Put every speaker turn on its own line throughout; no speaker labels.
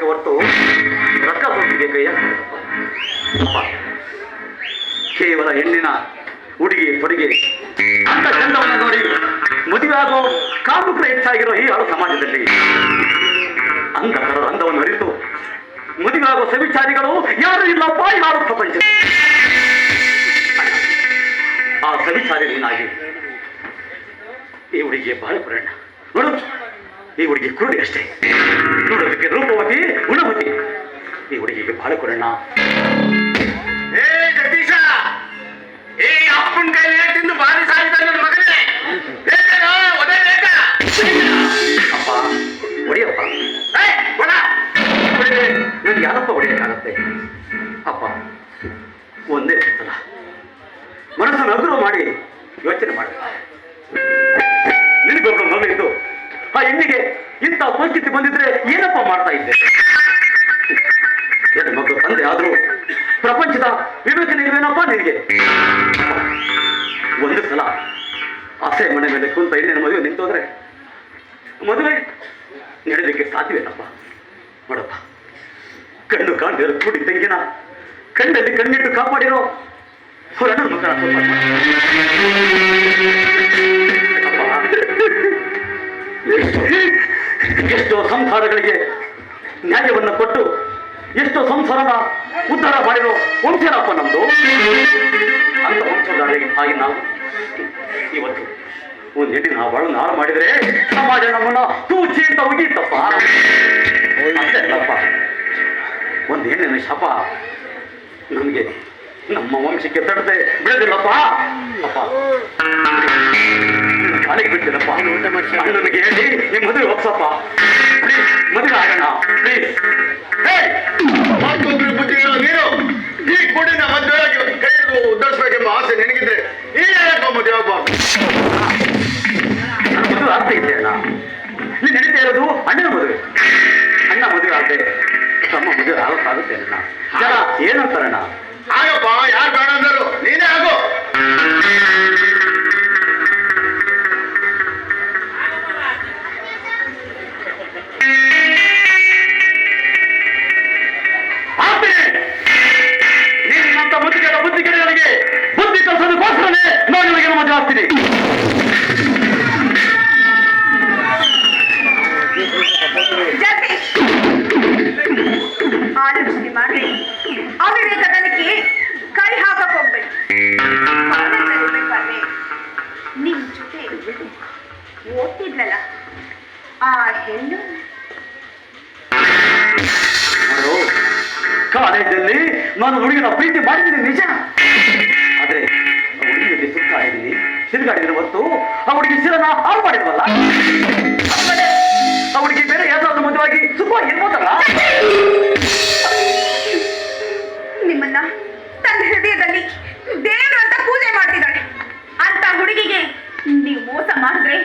ಹೊರತು ರೊಕ್ಕ ಸೋತಿಗೆ ಕೈಯ ಕೇವಲ ಹೆಣ್ಣಿನ ಹುಡುಗಿ ತೊಡಿಗೆ ಅಂತ ಚಂದವನ್ನು ನೋಡಿ ಮದುವೆ ಆಗೋ ಕಾಮುಕರು ಹೆಚ್ಚಾಗಿರೋ ಈ ಹಳು ಸಮಾಜದಲ್ಲಿ ಅಂಧಕರ ಅಂದವನ್ನು ಅರಿತು ಮದುವೆ ಆಗೋ ಸವಿಚಾರಿಗಳು ಯಾರು ಇಲ್ಲಪ್ಪ ಯಾರು ಪ್ರಪಂಚ. ಆ ಸವಿಚಾರಿ ನೀನಾಗಿ ಈ ಹುಡುಗಿಗೆ ಬಹಳ ಪ್ರೇರಣ ನೋಡು. ಈ ಹುಡುಗಿ ಕುರುಡಿ ಅಷ್ಟೇ, ನೋಡೋದಕ್ಕೆ ರೂಪವತಿ ಗುಣವತಿ. ಈ ಹುಡುಗಿಗೆ ಬಹಳ ಕುರಣ್ಣ.
ಏ ಜಗದೀಶ, ಈ ಅಪ್ಪನ ಕೈಲಿ ತಿಂದು ಬಾರಿ ಸಾಗಿದ ನನ್ನ ಮಗನೇ.
ಅಪ್ಪ ಹೊಡಿಯಪ್ಪ, ಹೊಡಿದೆ ನನಗೆ ಯಾರಪ್ಪ ಹೊಡಿಯಕ್ಕಾಗತ್ತೆ? ಅಪ್ಪ ಒಂದೇ ಸಲ ಮನಸ್ಸನ್ನು ಅಗುರು ಮಾಡಿ ಯೋಚನೆ ಮಾಡ. ನಿನಗೊಬ್ಬರು ಮಗಳಿದ್ದು ಆ ಹೆಣ್ಣಿಗೆ ಇಂಥ ಪರಿಸ್ಥಿತಿ ಬಂದಿದ್ರೆ ಏನಪ್ಪ ಮಾಡ್ತಾ ಇದ್ದೆ? ಎರಡು ಮಕ್ಕಳು ತಂದೆ ಆದ್ರೂ ಪ್ರಪಂಚದ ವಿವೇಚನೆ ಇರುವೇನಪ್ಪ ನಿನಗೆ? ಒಂದು ಸಲ ಆಸೆ ಮನೆ ಮೇಲೆ ಕುಂತ ಹೆಣ್ಣಿನ ಮದುವೆ ನಿಂತೋದ್ರೆ ಮದುವೆ ನಡೆದಕ್ಕೆ ಸಾಧ್ಯವೇನಪ್ಪ? ನೋಡಪ್ಪ, ಕಣ್ಣು ಕಾಣದಿರೋ ಕೂಡಿ ತೆಂಗಿನ ಕಣ್ಣಲ್ಲಿ ಕಣ್ಣಿಟ್ಟು ಕಾಪಾಡಿರೋ ಹೊರಡು ಮಕ್ಕಳ ಎಷ್ಟೋ ಸಂಸಾರಗಳಿಗೆ ನ್ಯಾಯವನ್ನು ಕೊಟ್ಟು ಎಷ್ಟೋ ಸಂಸಾರದ ಉದ್ಧಾರ ಮಾಡಿರೋ ವಂಶನಪ್ಪ ನಮ್ದು. ಅಂತ ವಂಶದ ಆಗಿ ನಾವು ಇವತ್ತು ಒಂದು ಹೆಣ್ಣಿನ ಬಾಳು ಹಾಳು ಮಾಡಿದ್ರೆ ಸಮಾಜ ನಮ್ಮನ್ನ ತೂಚಿ ಅಂತ ಉಗೀತಪ್ಪ. ಅಷ್ಟೇ ಅಲ್ಲಪ್ಪ, ಒಂದು ಹೆಣ್ಣಿನ ಶಾಪ ನಮಗೆ ನಮ್ಮ ವಂಶಕ್ಕೆ ತಡದೆ ಬಿಡದಿಲ್ಲಪ್ಪ. ಅಪ್ಪ ಕಾಲಿಗೆ ಬಿಡ್ತೀನಪ್ಪ, ನನಗೆ ಹೇಳಿ ನಿಮ್ಮ ಮದುವೆ ಒಪ್ಸಪ್ಪ ಪ್ಲೀಸ್, ಮದುವೆ ಆಗೋಣ ಪ್ಲೀಸ್.
ನೀನು ಈ ಕುಡಿನ ಮದುವೆ ಕೈ ಉದ್ದರಿಸಬೇಕೆಂಬ ಆಸೆ ನಿನಗಿದ್ರೆ ಈ ಮದುವೆ ಆಗ್ಬಾರ್ದು.
ನನ್ನ ಮದುವೆ ಆಗ್ತಾ ಇದ್ದೆ ಅಣ್ಣ. ನೀನು ನಡೀತಾ ಇರೋದು ಅಣ್ಣನ ಮದುವೆ. ಅಣ್ಣ ಮದುವೆ ಆಗದೆ ತಮ್ಮ ಮದುವೆ ಆಗುತ್ತೆ ಅಣ್ಣ. ಜನ ಏನಂತಾರಣ್ಣ?
ಆಗಪ್ಪ, ಯಾರು ಬೇಡ ಅಂದರು, ನೀನೇ ಆಗು.
ನೀನಂತ ಬುದ್ಧಿಗಳಿಗೆ ಬುದ್ಧಿ ಕಲಿಸೋದಕ್ಕೋಸ್ಕರನೇ ನಾನು ನಿನಗೆ ಮದುವೆ ಆಗ್ತೀನಿ.
ಆಲೋಚನೆ ಮಾಡ್ರಿ, ಅವಿವೇಕತನಕ್ಕೆ ಕೈ ಹಾಕಕ್ ಹೋಗ್ಬೇಡಿ. ನಿಮ್ ಜೊತೆ ಓದ್ತಿದ್ಲಲ್ಲ ಆ ಹೆಣ್ಣು
ಕಾಲೇಜಲ್ಲಿ ನಾನು ಹುಡುಗಿನ ಪ್ರೀತಿ ಮಾಡಿದ್ದೀನಿ ನಿಜ. ಆದ್ರೆ ಆ ಹುಡುಗಿಯಲ್ಲಿ ಸುತ್ತಾಡಿದ್ದೀನಿ, ತಿರುಗಾಡಿದ್ರೆ ಹೊತ್ತು ಆ ಹುಡುಗಿ ಶಿರನ ಹಾಳು ಮಾಡಿದ್ವಲ್ಲ. ಆ ಹುಡುಗಿ ಬೇರೆ ಯಾವ್ದಾದ್ರು ಮದುವಾಗಿ ಸುಖವಾಗಿರ್ಬೋದಲ್ಲ.
ನಿಮ್ಮನ್ನ ತನ್ನ ಹೃದಯದಲ್ಲಿ ದೇವರು ಅಂತ ಪೂಜೆ ಮಾಡ್ತಿದ್ದಾಳೆ ಅಂತ ಹುಡುಗಿಗೆ ನೀವು ಮೋಸ ಮಾಡಿದ್ರೆ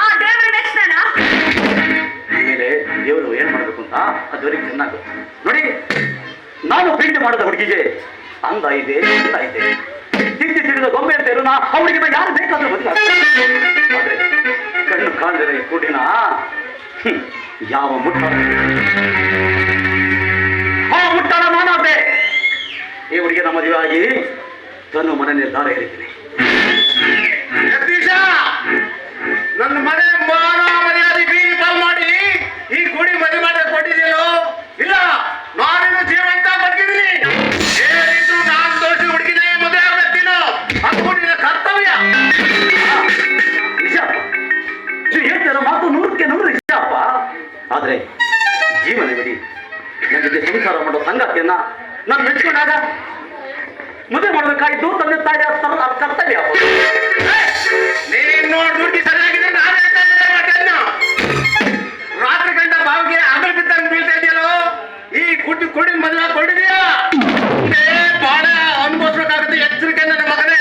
ಆ ದೇವರ ನೆಚ್ಚಿನ
ಆಮೇಲೆ ದೇವರು ಏನ್ ಮಾಡ್ಬೇಕು ಅಂತ ಅದುವರೆಗೆ ಚೆನ್ನಾಗಿ ಗೊತ್ತು. ನೋಡಿ, ನಾನು ಪ್ರೀತಿ ಮಾಡಿದ ಹುಡುಗಿಗೆ ಅಂದ ಇದೆ, ಚಂದ ಇದೆ, ತಿಂಡಿ ತಿಂದ ಗೊಂಬೆ ಅಂತ ಇರೋಣ ಆ ಹುಡುಗಿನ ಯಾರು ಬೇಕಾದ್ರೂ ಮದುವೆ. ಆದ್ರೆ ಕಣ್ಣು ಕಾಣದಿರೋ ಈ ಕೂಡಿನ ಯಾವ ಮುಟ್ಟಾಳ ಮಾನವತೆ ಈ ಹುಡುಗಿನ ಮದುವೆ ಆಗಿ ತನ್ನ ಮನೆ ನಿರ್ಧಾರ ಹೇಳಿದ್ದೀನಿ.
ಜಗದೀಶ, ನನ್ನ ಮನೆ ಮಾನ ಮರ್ಯಾದೆ ಬೀದಿ ಪಾಲ್ ಮಾಡಿ ಈ ಗುಡಿ ಮದುವೆ ಮಾಡಿ ಕೊಟ್ಟಿದ್ದೀನೋ ಇಲ್ಲ, ನಾನಿನ್ನು ಜೀವಂತ ಬದುಕಿದ್ದೀನಿ. ಏನಿದ್ರು ನಾನು ದೋಷಿ ಹುಡುಗಿನೇ ಮದುವೆ ಆಗ್ಬೇಕೇನೋ ಅದು ನಿನ್ನ ಕರ್ತವ್ಯ.
ನಿಜ, ನೀವು ಹೇಳ್ತಿರೋ ಮಾತು 100ಕ್ಕೆ 100 ನಿಜಪ್ಪ. ಆದ್ರೆ ಜೀವನವಿಡಿ ನನಗೆ ಸಂಸಾರ ಮಾಡೋ ಸಂಗಾತಿಯನ್ನ ನಾನು ಮೆಚ್ಕೊಂಡಾಗ ಮದುವೆ ಮಾಡಬೇಕಾಯ್ತು ತಂದೆ ತಾಯಿ ಕರ್ತವ್ಯ.
ನೀನು ದುಡ್ಡು ಸರಿಯಾಗಿದೆ, ನಾನು ರಾತ್ರಿ ಗಂಟ ಬಾವಿಗೆ ಆಮೇಲೆ ಬಿದ್ದಂಗೆ ಬೀಳ್ತಾ ಇದೆಯಲ್ಲೋ, ಈ ಕುಡಿ ಮದುವೆ ಕೊಂಡಿದೀಯಾ ಬಾಳ ಅನುಭವಿಸ್ಬೇಕಾಗುತ್ತೆ. ಎಚ್ಚರಿಕೆ ನನ್ನ ಮಗನೇ.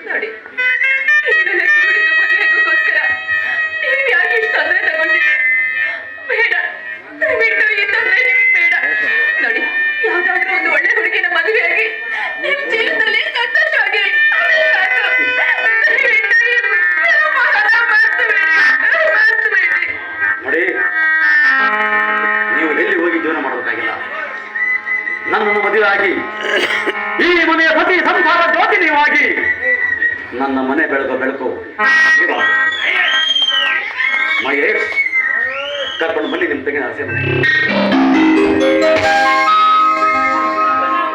ನೋಡಿ, ಮದುವೆಗೋಸ್ಕರ ನೀವು ಯಾಕೆ ಇಷ್ಟು ತೊಂದರೆ ತಗೊಂಡಿದ್ದೀರಿ? ಬೇಡ, ದಯವಿಟ್ಟು ಈ ತೊಂದರೆ ನಿಮಗೆ ಬೇಡ. ನೋಡಿ, ಯಾವ್ದಾದ್ರೂ ಒಂದು ಒಳ್ಳೆ ಹುಡುಗಿನ ಮದುವೆಯಾಗಿ ನಿಮ್ಮ ಜೀವನದಲ್ಲಿ ಸಂತೋಷವಾಗಿ ದಯವಿಟ್ಟು
ಮದುವೆಯಾಗಿ ಈ ಮನೆಯ ಪ್ರತಿ ಸಂಸಾರ ಜ್ಯೋತಿ ನೀವಾಗಿ ನನ್ನ ಮನೆ ಬೆಳಕು ನೀವಾಗಿ. ಮಹೇಶ್ ಕರ್ಕೊಂಡು ಬನ್ನಿ ನಿಮ್ಮ ತೆಗಿನ ಆಸೆ ಮನೆ.